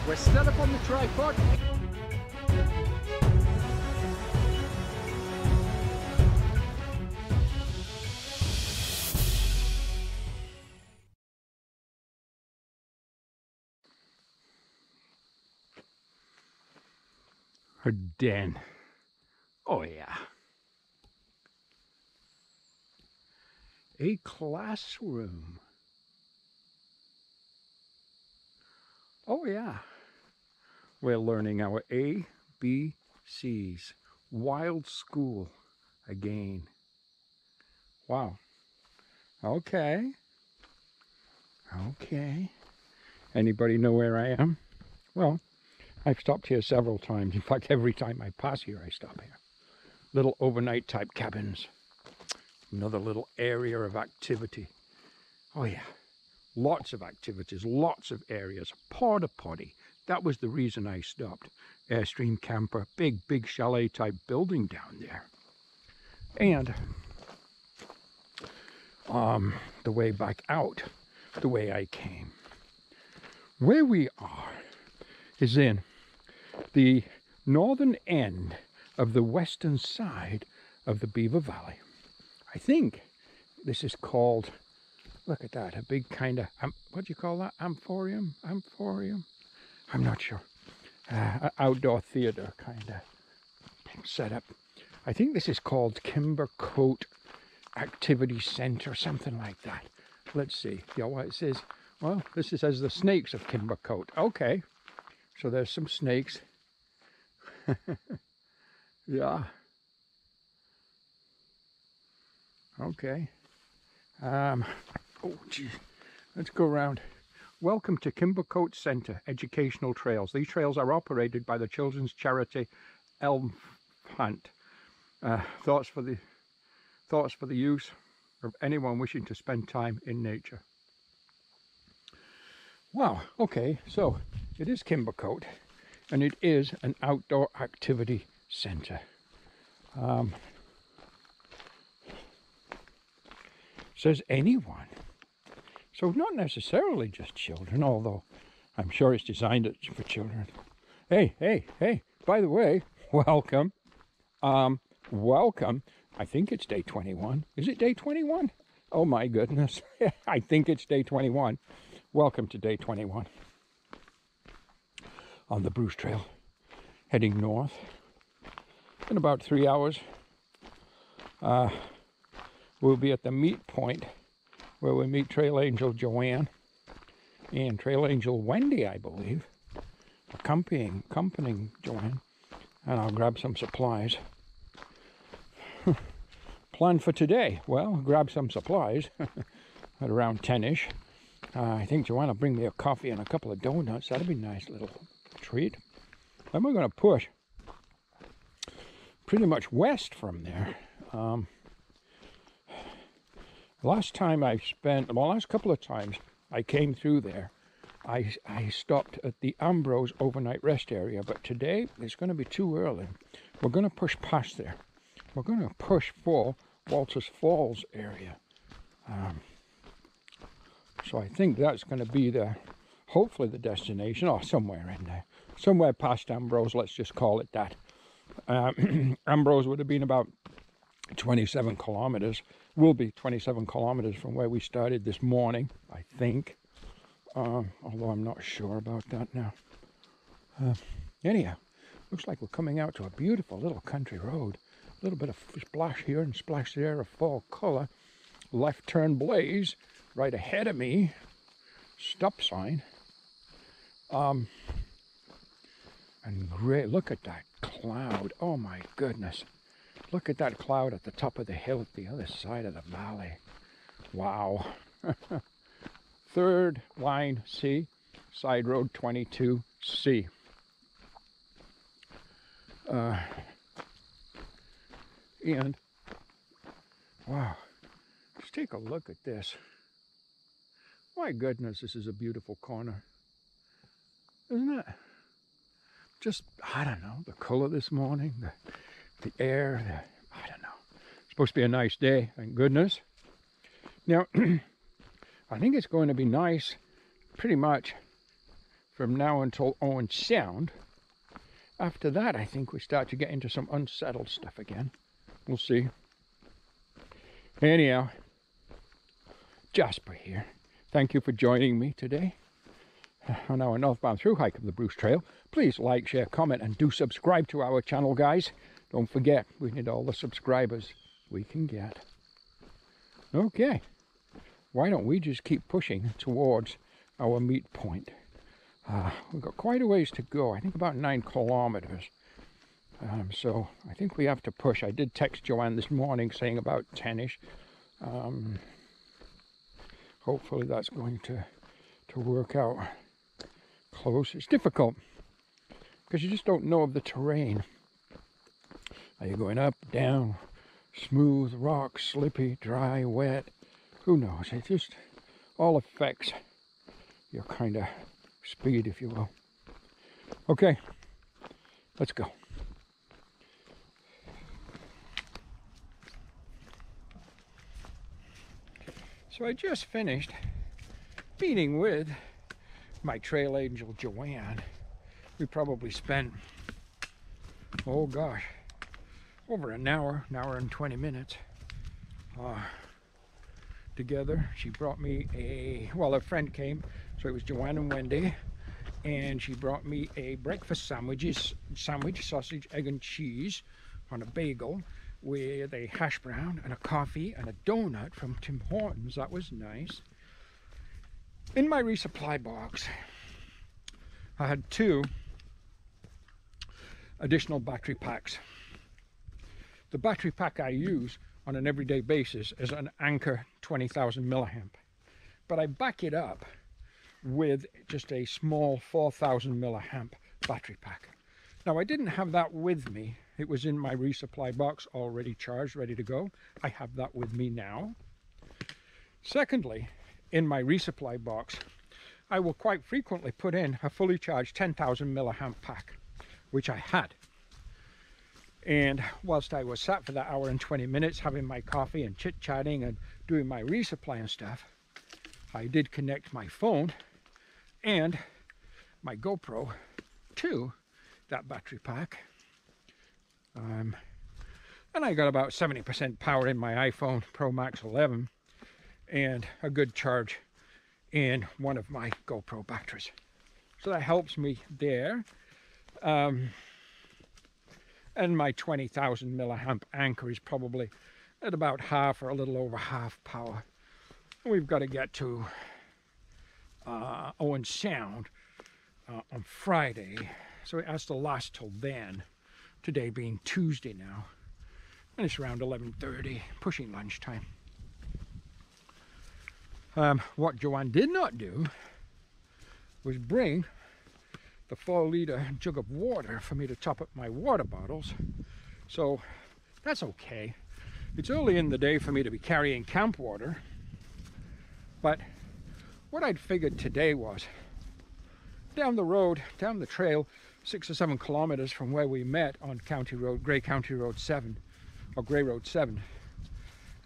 We're set up on the tripod. Her den. Oh yeah. A classroom. Oh yeah. We're learning our A, B, C's. Wild school again. Wow. Okay. Okay. Anybody know where I am? Well, I've stopped here several times. In fact, every time I pass here, I stop here. Little overnight type cabins. Another little area of activity. Oh yeah. Lots of activities, lots of areas. Porta potty. That was the reason I stopped. Airstream camper. Big chalet type building down there. And the way back out, the way I came. Where we are is in the northern end of the western side of the Beaver Valley. I think this is called, look at that, a big kind of, what do you call that? Amphorium? I'm not sure. Outdoor theater kind of setup. I think this is called Kimber Coat Activity Center, something like that. Let's see. Yeah, what it says, well, this says the snakes of Kimber Coat. Okay. So there's some snakes. Yeah. Okay. Oh, geez. Let's go around. Welcome to Kimber Coat Center Educational Trails. These trails are operated by the children's charity Elm Hunt. Thoughts for the use of anyone wishing to spend time in nature. Wow. Okay. So it is Kimber Coat, and it is an outdoor activity center. Says anyone. So not necessarily just children, although I'm sure it's designed for children. Hey, by the way, welcome. Welcome. I think it's day 21. Is it day 21? Oh my goodness. I think it's day 21. Welcome to day 21. On the Bruce Trail, heading north. In about 3 hours, we'll be at the meet point where we meet Trail Angel Joanne and Trail Angel Wendy, I believe, accompanying Joanne, and I'll grab some supplies. Plan for today, well, grab some supplies at around 10ish. I think Joanne will bring me a coffee and a couple of donuts. That'll be a nice little treat. Then we're going to push pretty much west from there. Last couple of times I came through there, I stopped at the Ambrose overnight rest area, but today it's going to be too early. We're going to push past there. We're going to push for Walters Falls area. So I think that's going to be hopefully the destination, or somewhere in there. Somewhere past Ambrose, let's just call it that. Ambrose would have been about 27 kilometers. Will be 27 kilometers from where we started this morning, I think. Although I'm not sure about that now. Anyhow, looks like we're coming out to a beautiful little country road. A little bit of splash here and splash there of fall color. Left turn blaze right ahead of me. Stop sign. And great, look at that cloud. Oh my goodness. Look at that cloud at the top of the hill at the other side of the valley. Wow. Third line C, side road 22C. And, wow, just take a look at this. My goodness, this is a beautiful corner. Isn't it? Just, I don't know, the color this morning, the air, I don't know. It's supposed to be a nice day, thank goodness. Now, I think it's going to be nice pretty much from now until Owen Sound. After that, I think we start to get into some unsettled stuff again. We'll see. Anyhow, Jasper here. Thank you for joining me today on our northbound through hike of the Bruce Trail. Please like, share, comment, and do subscribe to our channel, guys. Don't forget, we need all the subscribers we can get. Okay, why don't we just keep pushing towards our meet point? We've got quite a ways to go. I think about 9 kilometers. So I think we have to push. I did text Joanne this morning saying about 10-ish. Hopefully that's going to work out close. It's difficult because you just don't know of the terrain. Are you going up, down, smooth, rock, slippy, dry, wet? Who knows? It just all affects your kind of speed, if you will. Okay, let's go. So I just finished meeting with my trail angel Joanne. We probably spent, oh gosh, over an hour and 20 minutes together. She brought me a friend came, so it was Joanne and Wendy, and she brought me a breakfast sandwich, sausage, egg and cheese on a bagel with a hash brown and a coffee and a donut from Tim Hortons. That was nice. In my resupply box, I had 2 additional battery packs. The battery pack I use on an everyday basis is an Anchor 20,000 milliamp, but I back it up with just a small 4,000 milliamp battery pack. Now I didn't have that with me. It was in my resupply box already charged, ready to go. I have that with me now. Secondly, in my resupply box, I will quite frequently put in a fully charged 10,000 milliamp pack, which I had. And whilst I was sat for that hour and 20 minutes having my coffee and chit-chatting and doing my resupply and stuff, I did connect my phone and my GoPro to that battery pack. And I got about 70% power in my iPhone Pro Max 11 and a good charge in one of my GoPro batteries. So that helps me there. And my 20,000 milliamp Anchor is probably at about half or a little over half power. And we've got to get to Owen Sound on Friday, so it has to last till then. Today being Tuesday now, and it's around 11:30, pushing lunchtime. What Joanne did not do was bring the 4-liter jug of water for me to top up my water bottles, so that's okay. It's early in the day for me to be carrying camp water, but what I'd figured today was down the road, down the trail, 6 or 7 kilometers from where we met on Grey County Road 7, or Grey Road 7,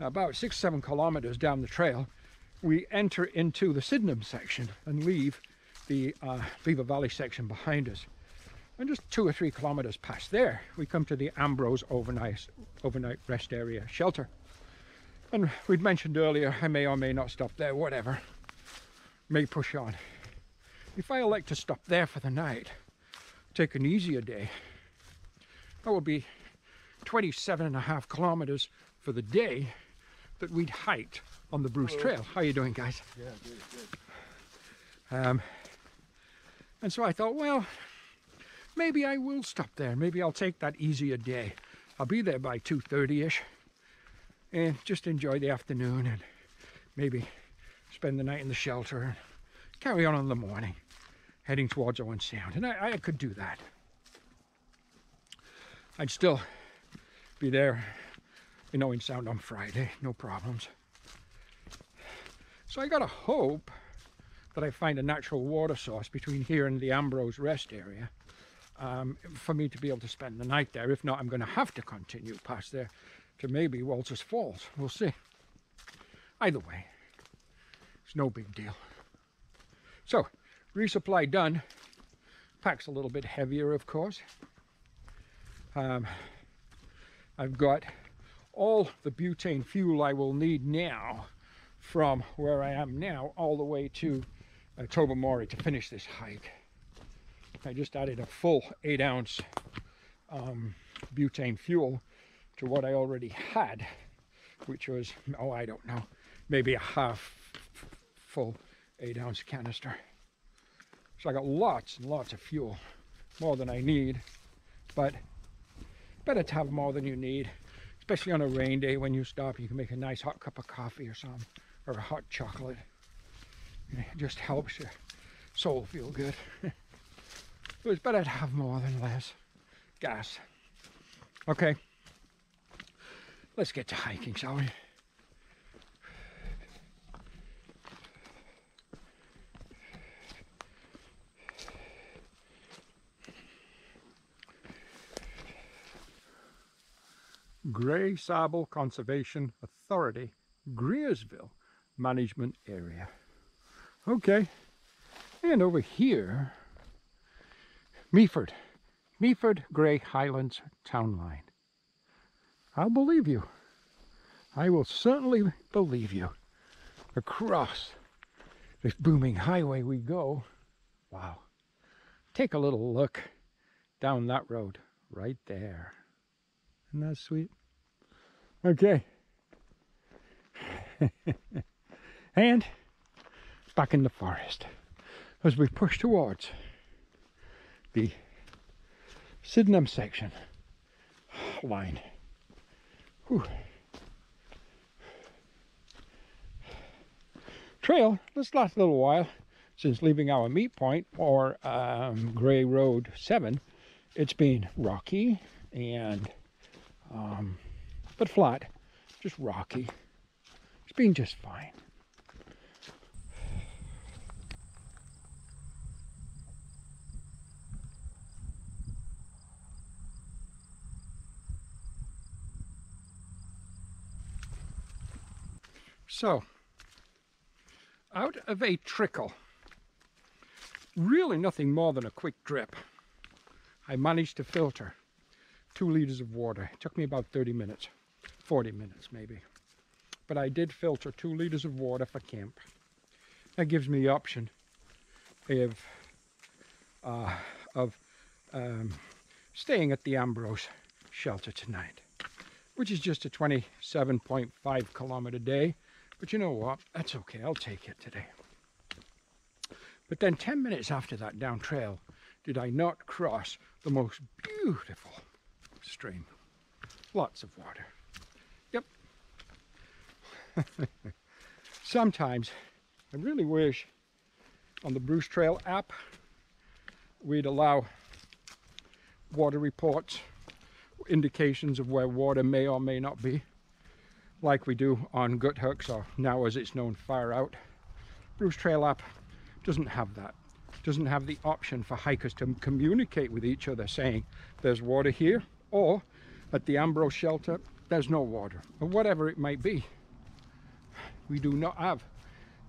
about 6 or 7 kilometers down the trail, we enter into the Sydenham section and leave the Beaver Valley section behind us. And just 2 or 3 kilometers past there, we come to the Ambrose overnight rest area shelter. And we'd mentioned earlier, I may or may not stop there, whatever, may push on. If I elect to stop there for the night, take an easier day, that would be 27.5 kilometers for the day that we'd hiked on the Bruce Trail. How are you doing, guys? Yeah, good. And so I thought, well, maybe I will stop there. Maybe I'll take that easier day. I'll be there by 2:30ish and just enjoy the afternoon and maybe spend the night in the shelter and carry on in the morning, heading towards Owen Sound. And I could do that. I'd still be there in Owen Sound on Friday, no problems. So I gotta hope that I find a natural water source between here and the Ambrose rest area for me to be able to spend the night there. If not, I'm going to have to continue past there to maybe Walters Falls. We'll see. Either way, it's no big deal. So, resupply done. Pack's a little bit heavier, of course. I've got all the butane fuel I will need now from where I am now all the way to Tobermory to finish this hike. I just added a full 8-ounce butane fuel to what I already had, which was, oh, I don't know, maybe a half full 8-ounce canister. So I got lots and lots of fuel, more than I need, but better to have more than you need, especially on a rain day. When you stop, you can make a nice hot cup of coffee or something, or a hot chocolate. It just helps your soul feel good. So it's better to have more than less gas. Okay, let's get to hiking, shall we? Grey Sable Conservation Authority, Greersville Management Area. Okay, and over here, Meaford Grey Highlands Town Line. I'll believe you. I will certainly believe you. Across this booming highway we go. Wow. Take a little look down that road right there. Isn't that sweet? Okay. And back in the forest as we push towards the Sydenham section line. Whew. Trail, this last little while since leaving our meet point, or Grey Road 7, it's been rocky and but flat, just rocky. It's been just fine. So, out of a trickle, really nothing more than a quick drip, I managed to filter 2 liters of water. It took me about 30 minutes, 40 minutes maybe. But I did filter 2 liters of water for camp. That gives me the option of staying at the Ambrose shelter tonight, which is just a 27.5 kilometer day. But you know what? That's okay. I'll take it today. But then 10 minutes after that down trail, did I not cross the most beautiful stream? Lots of water. Yep. Sometimes I really wish on the Bruce Trail app we'd allow water reports, indications of where water may or may not be, like we do on Gut Hooks, or now as it's known, Fire Out. Bruce Trail app doesn't have that. Doesn't have the option for hikers to communicate with each other saying there's water here, or at the Ambrose shelter there's no water, or whatever it might be. We do not have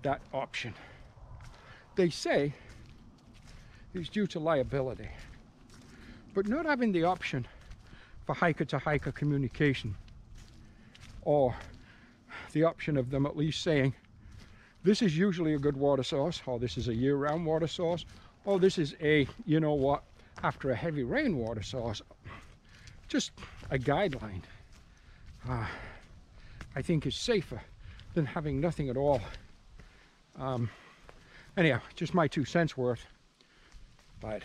that option. They say it's due to liability, but not having the option for hiker to hiker communication, or the option of them at least saying this is usually a good water source, or this is a year-round water source, or this is a, you know what, after a heavy rain water source. Just a guideline, I think is safer than having nothing at all. Anyhow, just my 2 cents worth. But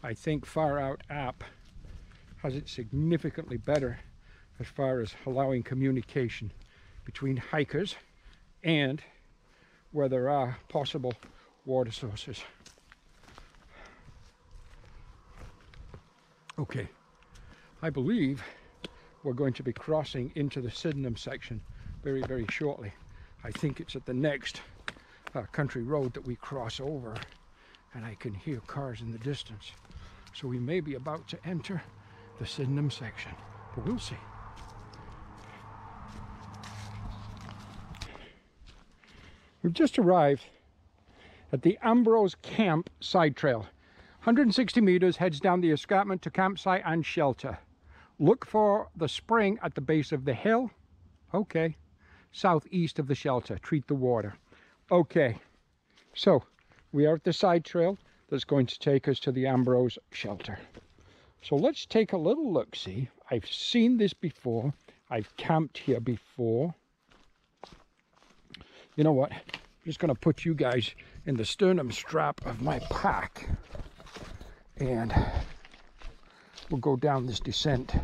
I think Far Out app has it significantly better as far as allowing communication between hikers and where there are possible water sources. Okay, I believe we're going to be crossing into the Sydenham section very, very shortly. I think it's at the next country road that we cross over, and I can hear cars in the distance. So we may be about to enter the Sydenham section, but we'll see. We've just arrived at the Ambrose Camp side trail. 160 meters, heads down the escarpment to campsite and shelter. Look for the spring at the base of the hill. Okay. Southeast of the shelter. Treat the water. Okay. So, we are at the side trail that's going to take us to the Ambrose shelter. So let's take a little look-see. I've seen this before. I've camped here before. You know what? I'm just going to put you guys in the sternum strap of my pack. And we'll go down this descent,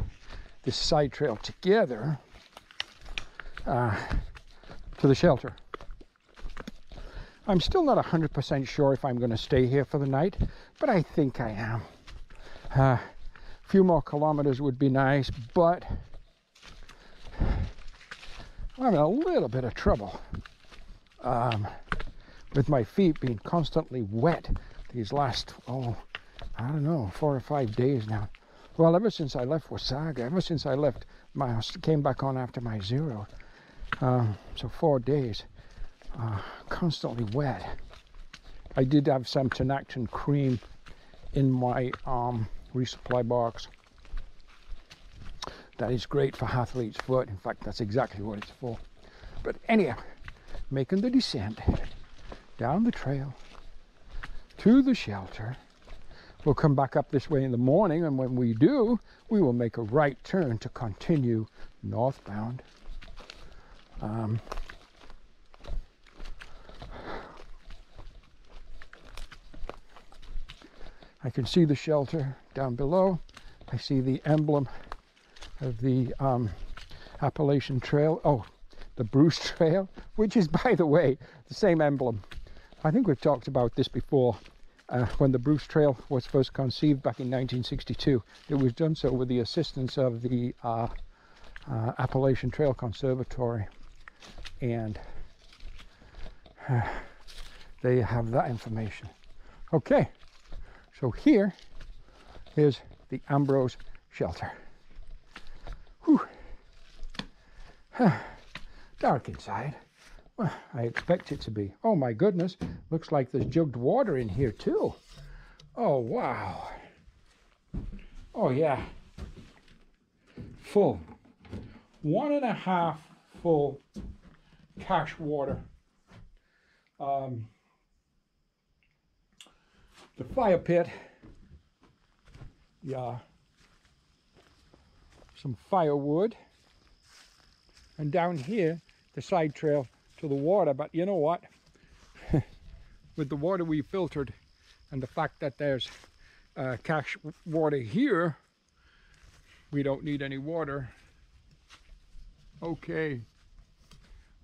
this side trail together to the shelter. I'm still not 100% sure if I'm going to stay here for the night, but I think I am. A few more kilometers would be nice, but I'm in a little bit of trouble with my feet being constantly wet these last, I don't know, 4 or 5 days now. Well, ever since I left Wasaga, ever since I left, came back on after my zero, so 4 days. Constantly wet. I did have some Tenactin cream in my resupply box. That is great for athlete's foot. In fact, that's exactly what it's for. But anyhow, making the descent down the trail to the shelter. We'll come back up this way in the morning, and when we do, we will make a right turn to continue northbound. I can see the shelter down below. I see the emblem of the Appalachian Trail. Oh, the Bruce Trail, which is, by the way, the same emblem. I think we've talked about this before. When the Bruce Trail was first conceived back in 1962, it was done so with the assistance of the Appalachian Trail Conservatory. And they have that information. Okay. So here is the Ambrose shelter. Whew. Dark inside. Well, I expect it to be. Oh my goodness, looks like there's jugged water in here too. Oh wow. Oh yeah. Full. 1.5 full cache water. The fire pit, yeah, some firewood, and down here the side trail to the water. But you know what, with the water we filtered and the fact that there's cache water here, we don't need any water. Okay,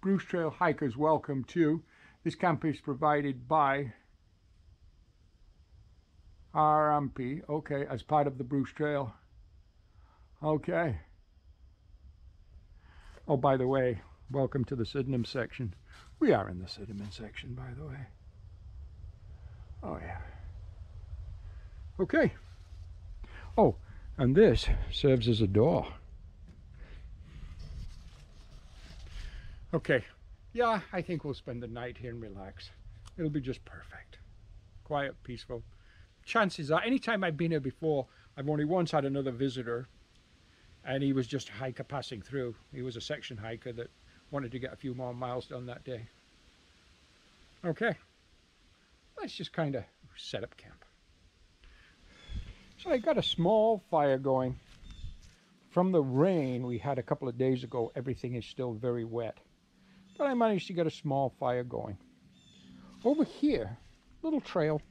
Bruce Trail hikers, welcome to. This camp is provided by RMP, okay, as part of the Bruce Trail. Okay. Oh, by the way, welcome to the Sydenham section. We are in the Sydenham section, by the way. Oh, yeah. Okay. Oh, and this serves as a door. Okay. Yeah, I think we'll spend the night here and relax. It'll be just perfect. Quiet, peaceful. Chances are, anytime I've been here before, I've only once had another visitor, and he was just a hiker passing through. He was a section hiker that wanted to get a few more miles done that day. Okay, let's just kind of set up camp. So I got a small fire going. From the rain we had a couple of days ago, everything is still very wet, but I managed to get a small fire going. Over here, little trail.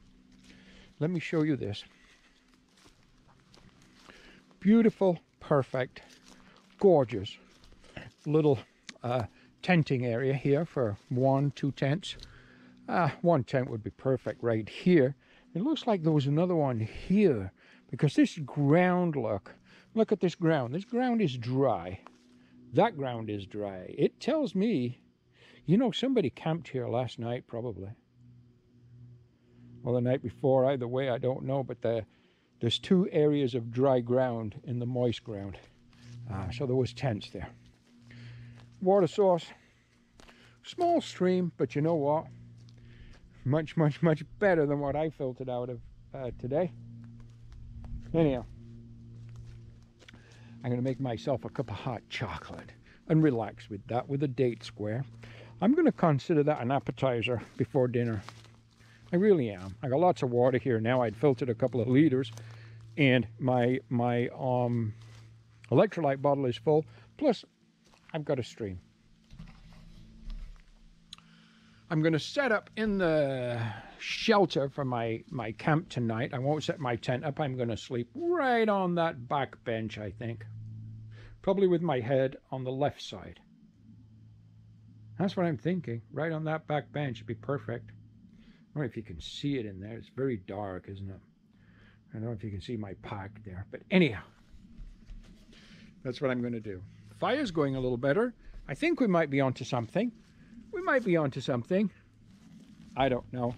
Let me show you this. Beautiful, perfect, gorgeous little tenting area here for 1-2 tents. One tent would be perfect right here. It looks like there was another one here, because this ground, look at this ground. This ground is dry. That ground is dry. It tells me, you know, somebody camped here last night probably. Well, the night before, either way, I don't know, but there's 2 areas of dry ground in the moist ground. So there was tents there. Water source, small stream, but you know what? Much, much, much better than what I filtered out of today. Anyhow, I'm going to make myself a cup of hot chocolate and relax with that with a date square. I'm going to consider that an appetizer before dinner. I really am. I got lots of water here now. I'd filtered a couple of liters, and my electrolyte bottle is full. Plus, I've got a stream. I'm going to set up in the shelter for my camp tonight. I won't set my tent up. I'm going to sleep right on that back bench, I think. Probably with my head on the left side. That's what I'm thinking. Right on that back bench would be perfect. I don't know if you can see it in there. It's very dark, isn't it? I don't know if you can see my pack there. But anyhow, that's what I'm going to do. Fire's going a little better. I think we might be onto something. We might be onto something. I don't know.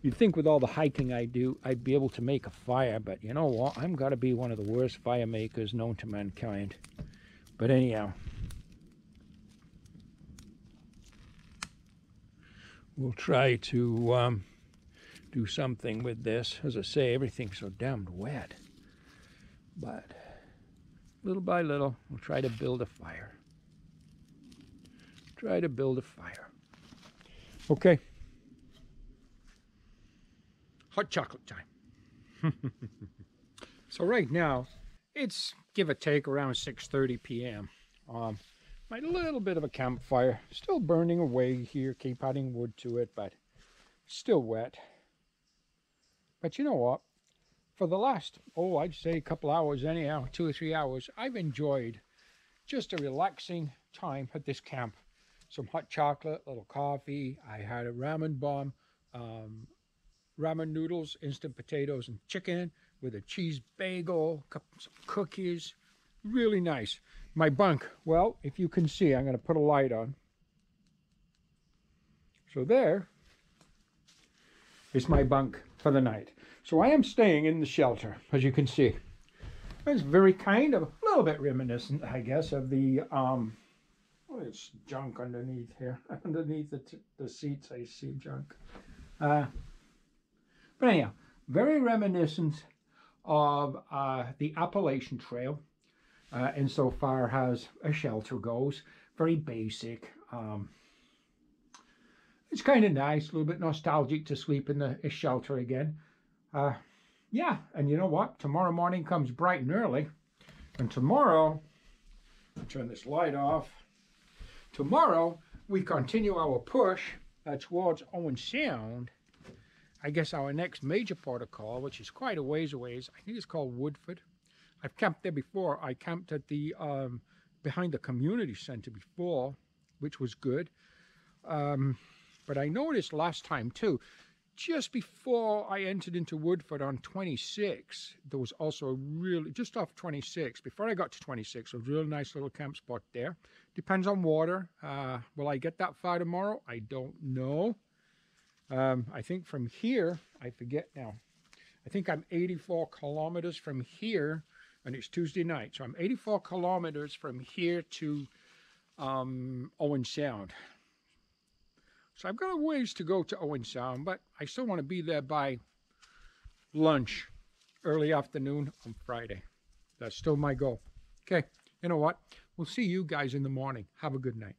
You'd think with all the hiking I do, I'd be able to make a fire. But you know what? I'm got to be one of the worst fire makers known to mankind. But anyhow, we'll try to do something with this. As I say, everything's so damned wet. But little by little, we'll try to build a fire. Try to build a fire. Okay. Hot chocolate time. So right now, it's give or take around 6:30 p.m. My little bit of a campfire. Still burning away here. Keep adding wood to it, but still wet. But you know what? For the last, I'd say a couple hours anyhow, 2 or 3 hours, I've enjoyed just a relaxing time at this camp. Some hot chocolate, little coffee. I had a ramen bomb, ramen noodles, instant potatoes and chicken with a cheese bagel, some cookies. Really nice. My bunk, well, if you can see, I'm going to put a light on. So there is my bunk for the night. So I am staying in the shelter, as you can see. It's very kind of, a little bit reminiscent, I guess, of the, it's junk underneath here. Underneath the seats, I see junk. But anyhow, very reminiscent of the Appalachian Trail, insofar as a shelter goes. Very basic. It's kind of nice, a little bit nostalgic to sleep in the shelter again. Yeah, and you know what? Tomorrow morning comes bright and early. And tomorrow, I'll turn this light off. Tomorrow, we continue our push towards Owen Sound. I guess our next major port of call, which is quite a ways away, I think it's called Woodford. I've camped there before. I camped at the behind the community center before, which was good. But I noticed last time too, just before I entered into Woodford on 26, there was also a really, just off 26, before I got to 26, a real nice little camp spot there. Depends on water. Will I get that far tomorrow? I don't know. I think from here, I forget now, I think I'm 84 kilometers from here, and it's Tuesday night. So I'm 84 kilometers from here to Owen Sound. So I've got a ways to go to Owen Sound, but I still want to be there by lunch, early afternoon on Friday. That's still my goal. Okay, you know what? We'll see you guys in the morning. Have a good night.